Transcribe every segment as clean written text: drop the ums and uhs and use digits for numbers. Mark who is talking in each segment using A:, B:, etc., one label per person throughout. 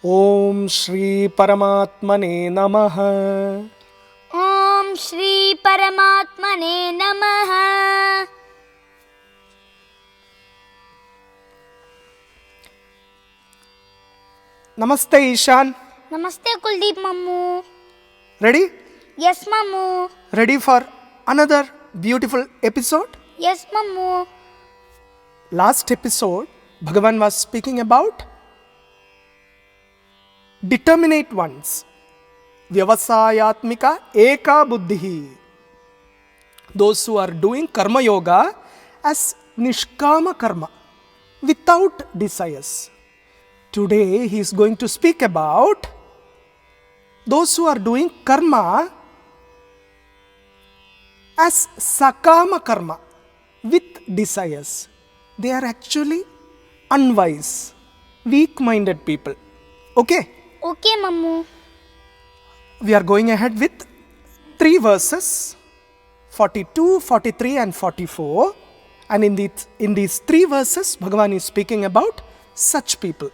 A: ओम श्री परमात्मने नमः।
B: ओम श्री परमात्मने नमः।
A: नमस्ते ईशान।
B: नमस्ते कुलदीप मम्मू।
A: Ready?
B: यस मम्मू।
A: Ready for another beautiful episode?
B: Yes मम्मू।
A: Last episode, Bhagavan was speaking about determinate ones. Vyavasayatmika eka buddhi. Those who are doing karma yoga as nishkama karma, without desires. Today he is going to speak about those who are doing karma as sakama karma, with desires. They are actually unwise, weak-minded people. Okay?
B: Okay मम्मू।
A: We are going ahead with 3 verses, 42, 43 and 44. And in these 3 verses, Bhagavan is speaking about such people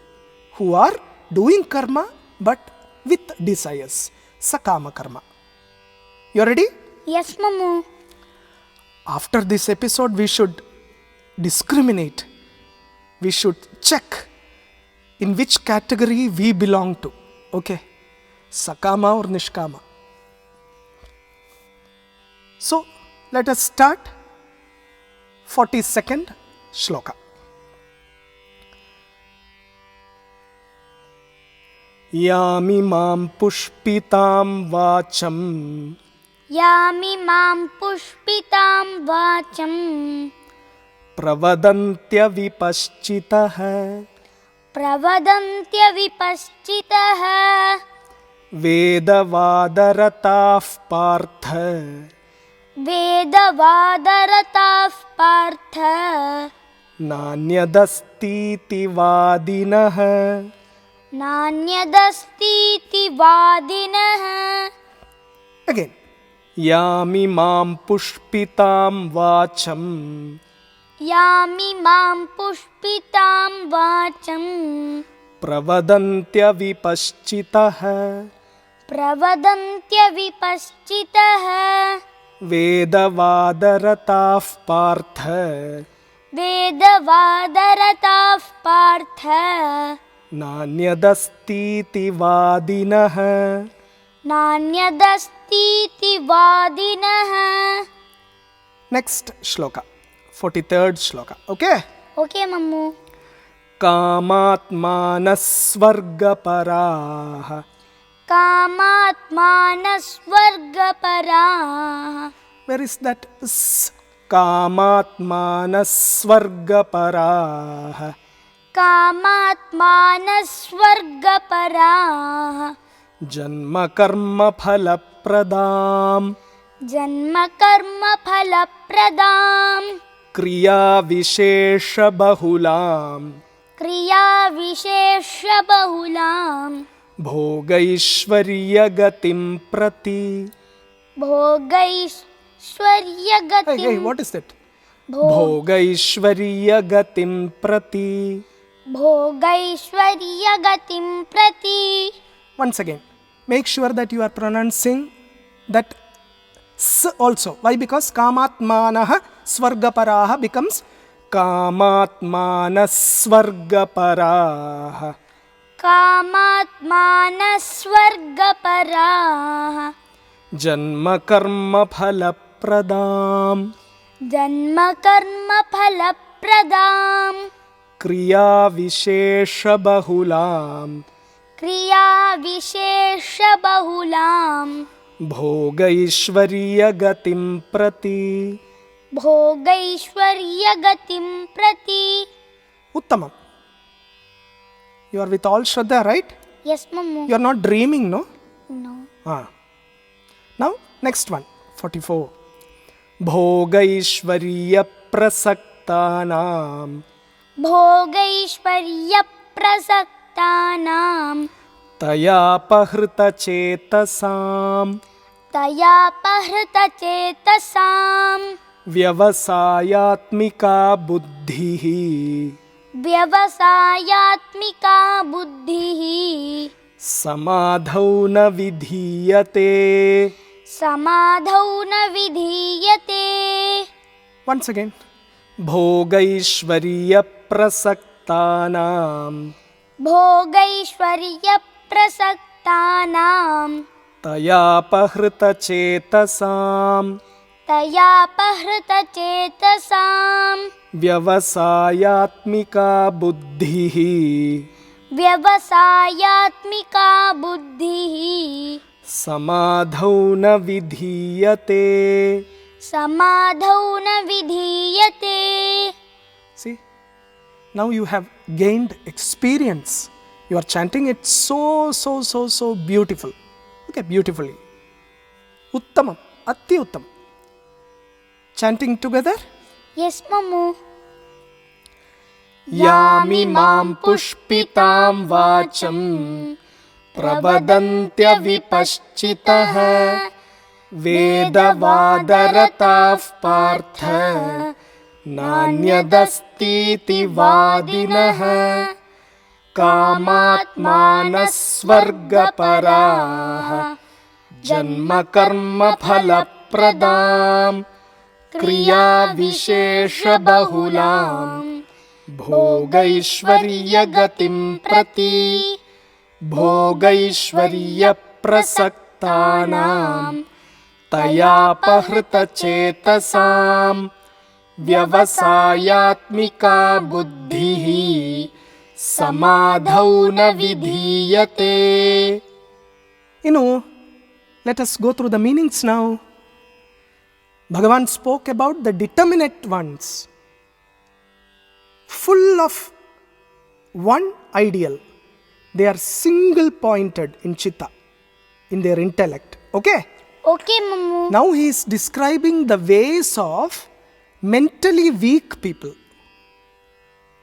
A: who are doing karma but with desires. Sakama karma. You ready?
B: Yes मम्मू।
A: After this episode, we should discriminate. We should check in which category we belong to. Okay? Sakama or Nishkama. So, let us start 42nd shloka. यामि मां पुष्पितां वाचं
B: यामि मां पुष्पितां वाचं
A: प्रवदन्त्यविपश्चितः
B: प्रवदन्त्यविपश्चितः
A: वेदवादरताः पार्थ
B: वेदवादरताः पार्थ
A: नान्यदस्तीति वादिनः
B: नान्यदस्तीति वादिनः।
A: Again. यामि मां पुष्पितां वाचं
B: यामि मां पुष्पितां वाचं
A: प्रवदन्त्यविपश्चितः
B: प्रवदन्त्यविपश्चितः
A: वेदवादरताः पार्थ
B: वेदवादरताः पार्थ
A: नान्यदस्तीति वादिनः
B: नान्यदस्तीति वादिनः।
A: Next shloka, 43rd shloka. Okay?
B: Okay मम्मू।
A: कामात्मानस्वर्गपराः
B: कामात्मानस्वर्गपराः।
A: Where is that s? कामात्मानस्वर्गपराः
B: कामात्मानस्वर्गपराः
A: जन्मकर्मफलप्रदाम्
B: जन्मकर्मफलप्रदाम्
A: क्रियाविशेषबहुलाम्
B: क्रियाविशेषबहुलाम्
A: भोगैश्वर्यगतिं प्रति.
B: भोगैश्वर्यगतिं
A: Hey, what is that? भोगैश्वर्यगतिं प्रति.
B: भोगैश्वर्यगतिं प्रति।
A: Once again, make sure that you are pronouncing that s also. Why? Because kamatmanah swargaparaha becomes kamatmanaswargaparaha.
B: कामात्मानस्वर्गपराः
A: जन्मकर्मफलप्रदाम्
B: जन्मकर्मफलप्रदाम्
A: क्रियाविशेषबहुलाम्
B: क्रियाविशेषबहुलाम्
A: भोगैश्वर्यगतिं प्रति.
B: भोगैश्वर्यगतिं प्रति।
A: उत्तमम्. You are with all Shraddha, right?
B: Yes मम्मू।
A: You are not dreaming, no?
B: No.
A: Now, next one, 44. भोगैश्वर्यप्रसक्तानाम्
B: भोगैश्वर्यप्रसक्तानाम्
A: तयापहृतचेतसाम्
B: तयापहृतचेतसाम्
A: व्यवसायात्मिका बुद्धिः
B: व्यवसायात्मिका बुद्धिः
A: समाधौ न विधीयते.
B: समाधौ न विधीयते.
A: Once again. भोगैश्वर्यप्रसक्तानां
B: भोगैश्वर्यप्रसक्तानां
A: तयापहृतचेतसां
B: तयापहृतचेतसां
A: व्यवसायात्मिका बुद्धिः
B: व्यवसायात्मिका बुद्धिः
A: समाधौ न विधीयते.
B: समाधौ न विधीयते.
A: See, now you have gained experience. You are chanting it so beautiful. Okay, beautifully. Uttamam, atti uttam. Chanting together.
B: Yes, Mamu.
A: यामिमां पुष्पितां वाचं प्रवदन्त्यविपश्चितः वेदवादरताः पार्थ नान्यदस्तीति वादिनः कामात्मानः स्वर्गपराः जन्मकर्मफलप्रदां क्रियाविशेषबहुलां भोगैश्वर्यगतिं प्रति भोगैश्वर्यप्रसक्तानां तयापहृतचेतसां व्यवसायात्मिका बुद्धिः समाधौ न विधीयते. Let us go through the meanings now. Bhagavan spoke about the determinate ones, full of one ideal. They are single pointed in chitta, in their intellect. Okay?
B: Okay, Mamu.
A: Now he is describing the ways of mentally weak people.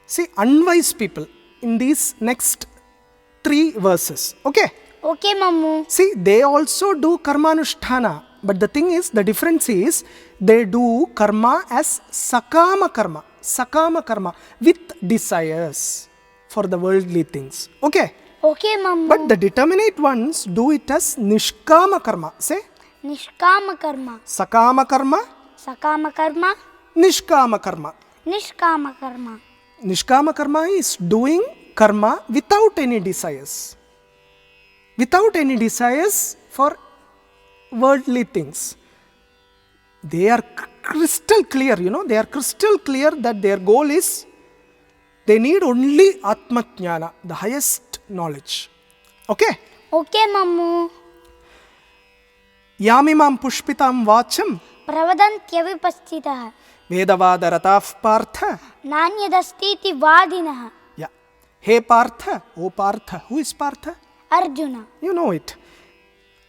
A: See, unwise people in these next 3 verses. Okay?
B: Okay, Mamu.
A: See, they also do karmanusthana. But the thing is, the difference is, they do karma as sakama karma with desires for the worldly things. Okay?
B: Okay, Mamu.
A: But the determinate ones do it as nishkama karma. Say?
B: Nishkama karma.
A: Sakama karma.
B: Sakama karma.
A: Nishkama karma.
B: Nishkama karma.
A: Nishkama karma is doing karma without any desires. Without any desires for worldly things. They are crystal clear, they are crystal clear that their goal is, they need only Atma-jnana, the highest knowledge. Okay?
B: Okay, Mamu.
A: Yamimam pushpitam vacham
B: Pravadantyavipastitah
A: Vedavadaratav Partha.
B: Nanyadastiti vadinah.
A: Yeah. Hey Partha, O Partha. Who is Partha?
B: Arjuna.
A: You know it.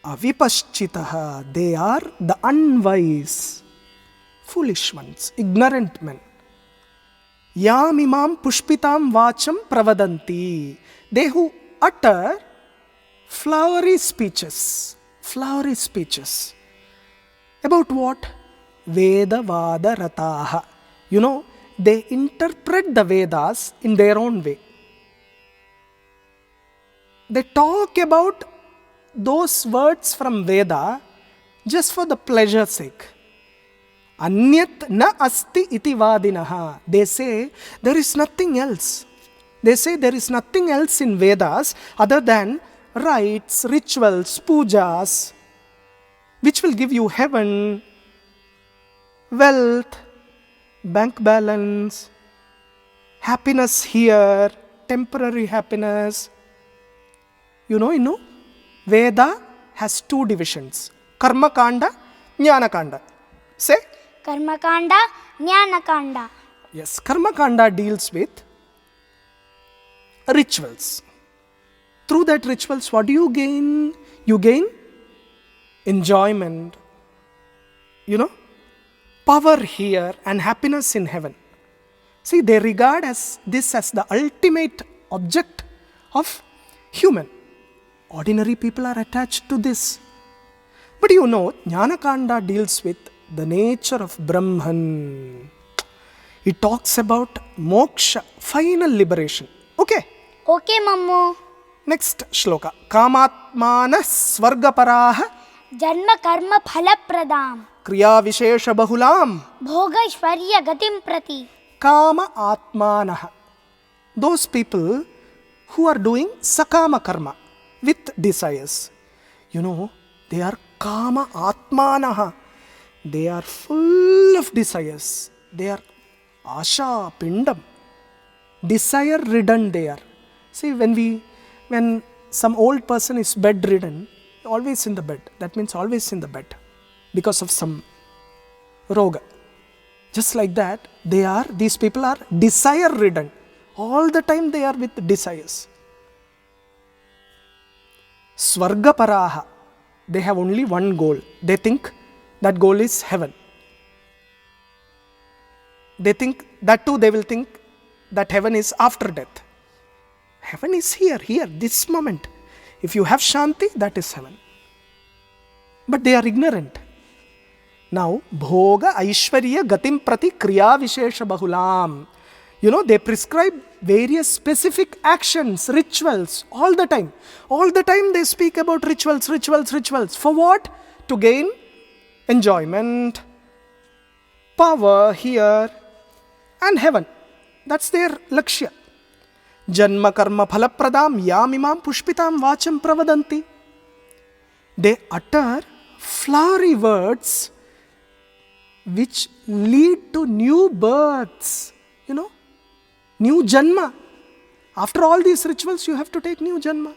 A: Avipaschitaha, they are the unwise, foolish ones, ignorant men. Yamimam pushpitam vacham pravadanti, they who utter flowery speeches. Flowery speeches. About what? Veda vada rataha. They interpret the Vedas in their own way. They talk about those words from Veda just for the pleasure sake. Anyat na asti iti vadinaha. They say there is nothing else. They say there is nothing else in Vedas other than rites, rituals, pujas, which will give you heaven, wealth, bank balance, happiness here, temporary happiness. Veda has 2 divisions. Karma Kanda, Jnana Kanda. Say?
B: Karma Kanda, Jnana Kanda.
A: Yes, Karma Kanda deals with rituals. Through that rituals, what do you gain? You gain enjoyment, power here and happiness in heaven. See, they regard this as the ultimate object of human. Ordinary people are attached to this. But Jnana Kanda deals with the nature of Brahman. It talks about moksha, final liberation. Okay.
B: Okay, Mammu.
A: Next shloka. Kamatmana swargaparaha
B: Janma karma phala pradam.
A: kriya vishesha bahulam
B: Bhogaishvarya gatim prati.
A: kama atmanaha. Those people who are doing sakama karma with desires. You know, they are kama atmanaha. They are full of desires. They are asha pindam. Desire ridden they are. See, when some old person is bedridden, always in the bed. That means always in the bed because of some roga. Just like that, these people are desire ridden. All the time they are with desires. Swarga paraha. They have only one goal. They think that goal is heaven. They think that too, they will think that heaven is after death. Heaven is here, this moment. If you have Shanti, that is heaven. But they are ignorant. Now, Bhoga Aishwarya Gatim Prati Kriya Vishesha Bahulam. You know, they prescribe various specific actions, rituals, all the time. All the time they speak about rituals. For what? To gain enjoyment, power here, and heaven. That's their lakshya. Janma karma phalapradam yamimam pushpitam vacham pravadanti. They utter flowery words which lead to new births. You know, new janma. After all these rituals, you have to take new janma.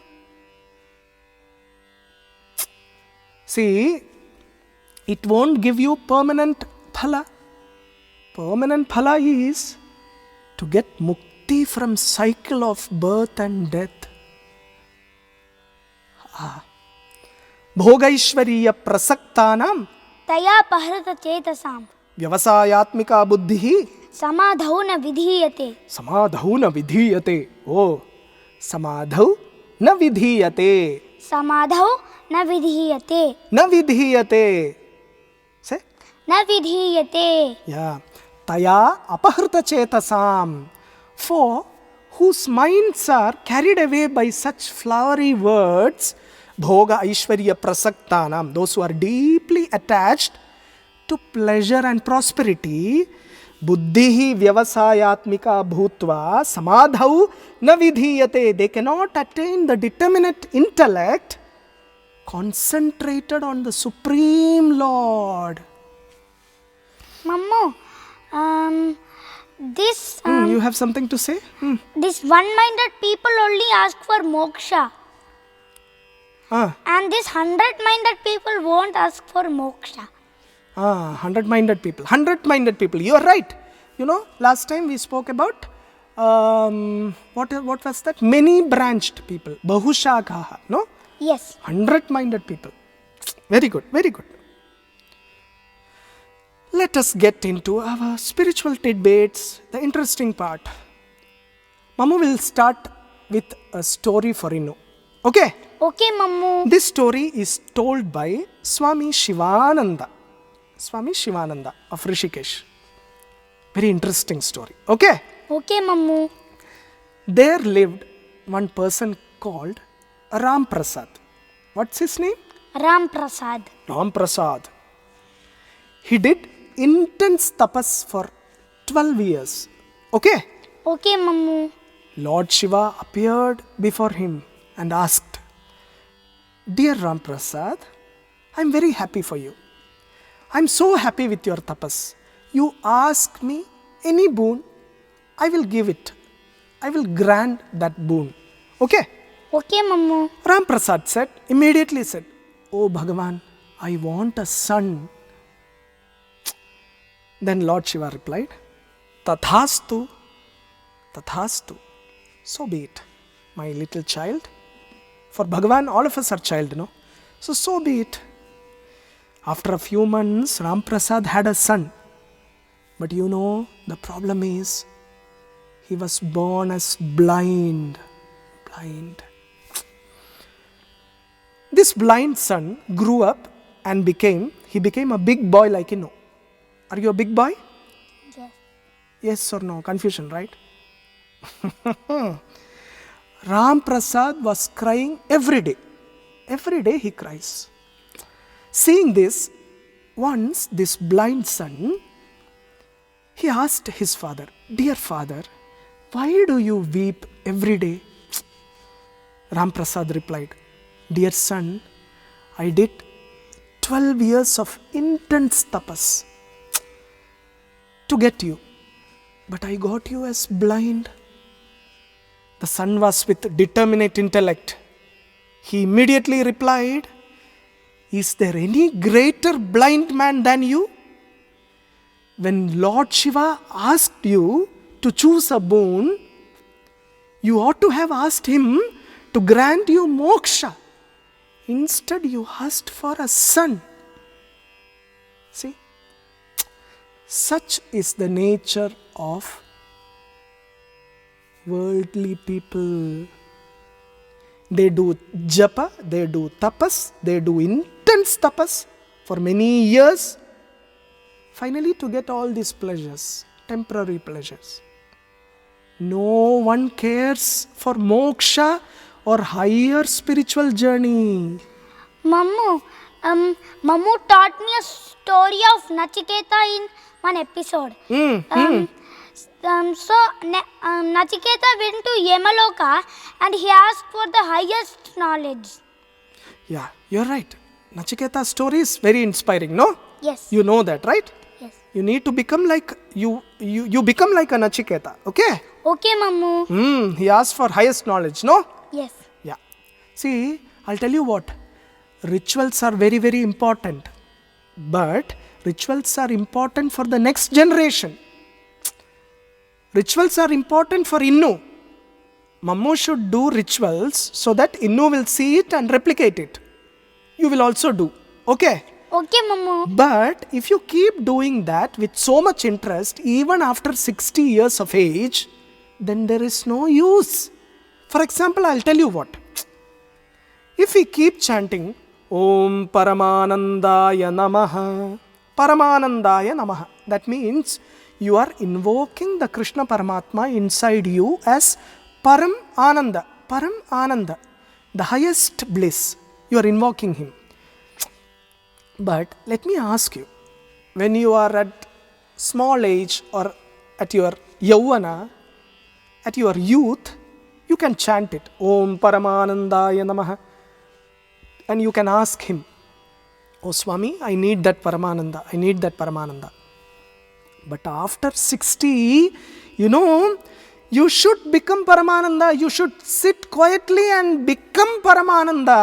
A: See, it won't give you permanent phala. Permanent phala is to get mukti from cycle of birth and death. Bhogaishvariya prasaktanam
B: Taya pahrata chetasam.
A: vyavasayatmika buddhihi
B: Samadhau na vidhiyate.
A: samadhau na vidhiyate. Oh, samadhau na vidhiyate.
B: Samadhau na vidhiyate.
A: Na vidhiyate. Say?
B: Na vidhiyate.
A: Yeah. Taya apahrita chetasam. For whose minds are carried away by such flowery words, bhoga aishwarya prasaktanam, those who are deeply attached to pleasure and prosperity, buddhihi vyavasayatmika bhutva samadhau na vidhiyate. They cannot attain the determinate intellect concentrated on the Supreme Lord.
B: Mammu, this
A: You have something to say?
B: this one-minded people only ask for moksha, and this 100-minded people won't ask for moksha.
A: 100-minded people. 100-minded people. You are right. You know, last time we spoke about what was that? Many branched people. Bahushakaha. No?
B: Yes.
A: 100-minded people. Very good. Very good. Let us get into our spiritual tidbits, the interesting part. Mamu will start with a story for Innu. Okay?
B: Okay, Mammu.
A: This story is told by Swami Shivananda. Swami Shivananda of Rishikesh. Very interesting story. Okay?
B: Okay, Mammu.
A: There lived one person called Ram Prasad. What's his name?
B: Ram Prasad.
A: Ram Prasad. He did intense tapas for 12 years. Okay?
B: Okay, Mammu.
A: Lord Shiva appeared before him and asked, Dear Ram Prasad, I'm very happy for you. I'm so happy with your tapas. You ask me any boon, I will give it. I will grant that boon. Okay?
B: Okay, Mammu.
A: Ram Prasad immediately said, Oh Bhagavan, I want a son. Then Lord Shiva replied, Tathastu, Tathastu. So be it, my little child. For Bhagavan, all of us are child, no? So be it. After a few months, Ram Prasad had a son. But you know, the problem is, he was born as blind. This blind son grew up and became a big boy like you know. Are you a big boy?
B: Yes.
A: Yes or no? Confusion, right? Ram Prasad was crying every day. Every day he cries. Seeing this, once this blind son, he asked his father, "Dear father, why do you weep every day?" Ram Prasad replied, "Dear son, I did 12 years of intense tapas to get you, but I got you as blind." The son was with determinate intellect. He immediately replied, "Is there any greater blind man than you? When Lord Shiva asked you to choose a boon, you ought to have asked him to grant you moksha. Instead, you asked for a son." See, such is the nature of worldly people. They do japa, they do tapas, they do intense tapas for many years, finally to get all these pleasures, temporary pleasures. No one cares for moksha or higher spiritual journey.
B: Mammu, Mammu taught me a story of Nachiketa in one episode. So Nachiketa went to Yamaloka and he asked for the highest knowledge.
A: Yeah, you're right. Nachiketa's story is very inspiring, no?
B: Yes.
A: You know that, right?
B: Yes.
A: You need to become like, you become like a Nachiketa, okay?
B: Okay, Mammu.
A: He asked for highest knowledge, no?
B: Yes.
A: Yeah. See, I'll tell you what. Rituals are very, very important. But rituals are important for the next generation. Rituals are important for Innu. Mammu should do rituals so that Innu will see it and replicate it. You will also do. Okay?
B: Okay, Mammu.
A: But if you keep doing that with so much interest, even after 60 years of age, then there is no use. For example, I'll tell you what. If we keep chanting, Om Paramanandaya Namaha, Paramanandaya Namaha, that means you are invoking the Krishna Paramatma inside you as Param Ananda, the highest bliss. You are invoking him. But let me ask you, when you are at small age or at your yauvana, at your youth, you can chant it, Om Paramanandaya Namaha, and you can ask him, "Oh Swami, I need that Paramananda, I need that Paramananda." But after 60, you should become Paramananda. You should sit quietly and become Paramananda.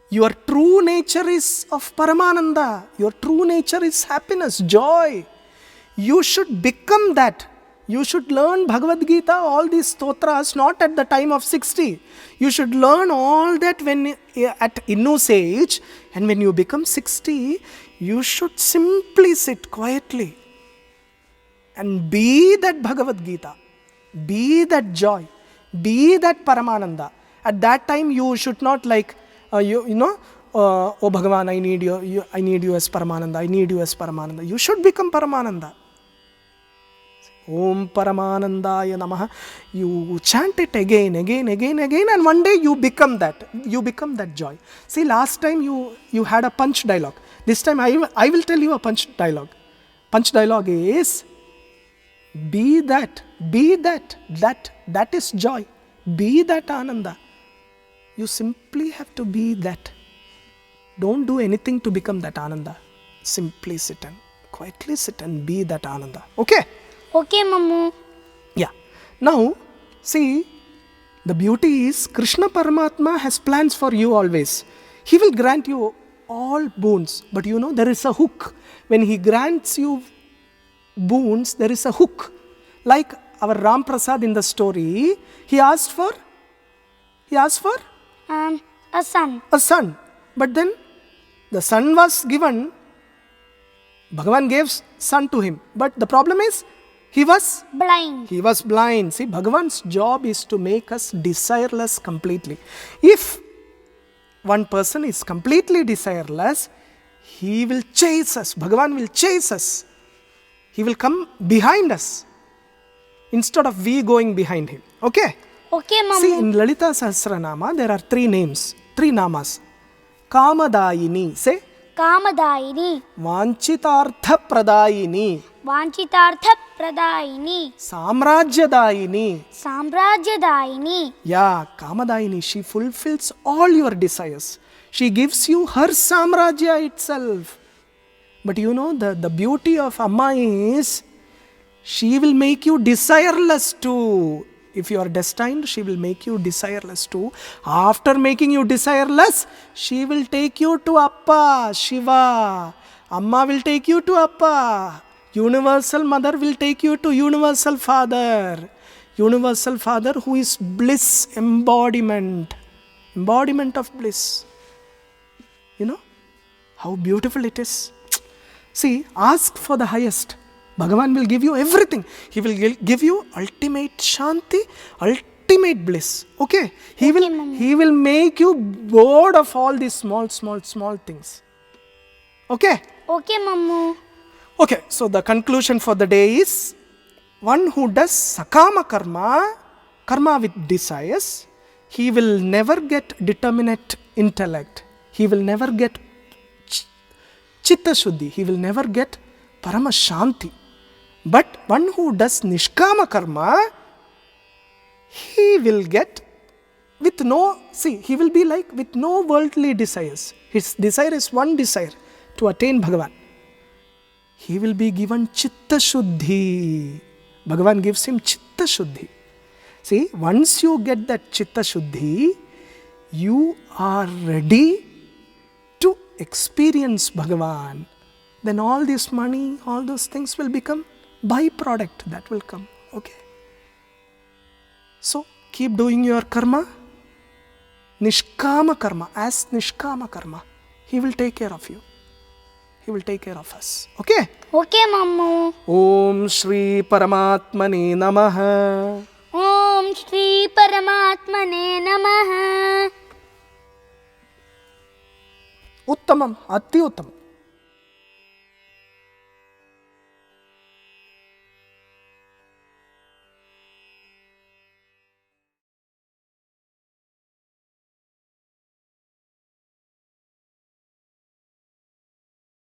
A: Your true nature is of Paramananda. Your true nature is happiness, joy. You should become that. You should learn Bhagavad Gita, all these stotras, not at the time of 60. You should learn all that when at Innu's age, and when you become 60, you should simply sit quietly and be that Bhagavad Gita, be that joy, be that Paramananda. At that time, you should not like, oh Bhagavan, I need you as Paramananda, I need you as Paramananda. You should become Paramananda. Om Paramanandaya Namaha. You chant it again, and one day you become that. You become that joy. See, last time you had a punch dialogue. This time I will tell you a punch dialogue. Punch dialogue is, be that is joy. Be that Ananda. You simply have to be that. Don't do anything to become that Ananda. Simply quietly sit and be that Ananda. Okay?
B: Okay, Mammu.
A: Yeah. Now, see, the beauty is Krishna Paramatma has plans for you always. He will grant you all boons. But there is a hook. When he grants you boons, there is a hook. Like our Ram Prasad in the story, he asked for
B: A son.
A: a son. But then the son was given. Bhagavan gave son to him. But the problem is, he was
B: Blind.
A: See, Bhagavan's job is to make us desireless completely. If one person is completely desireless, he will chase us. Bhagavan will chase us. He will come behind us instead of we going behind him. Okay?
B: Okay, Mamu.
A: See, in Lalita Sahasranama, there are 3 names, 3 namas. Kamadayini, say.
B: Kamadayini.
A: Vanchitartha Pradayini.
B: Vanchitartha Pradayini.
A: Samrajyadayini.
B: Samrajyadayini.
A: Yeah, Kamadayini, she fulfills all your desires. She gives you her Samrajya itself. But you know, the beauty of Amma is, she will make you desireless too. If you are destined, she will make you desireless too. After making you desireless, she will take you to Appa, Shiva. Amma will take you to Appa. Universal Mother will take you to Universal Father. Universal Father who is bliss embodiment. Embodiment of bliss. You know how beautiful it is. See, ask for the highest. Bhagavan will give you everything. He will give you ultimate shanti, ultimate bliss. Okay? He will make you bored of all these small things. Okay?
B: Okay, Mamu.
A: Okay, so the conclusion for the day is, one who does sakama karma with desires, he will never get determinate intellect. He will never get chitta shuddhi. He will never get parama shanti. But one who does nishkama karma, he will get with no, see, he will be like with no worldly desires. His desire is one desire, to attain Bhagavan. He will be given chitta shuddhi. Bhagavan gives him chitta shuddhi. See, once you get that chitta shuddhi, you are ready to experience Bhagavan. Then all this money, all those things will become byproduct that will come. Okay? So, keep doing your karma. Nishkama karma. As nishkama karma. He will take care of you. He will take care of us. Okay?
B: Okay, Mamu.
A: Om Shri Paramatmane Namaha.
B: Om Shri Paramatmane Namaha.
A: Uttamam. Ati uttamam.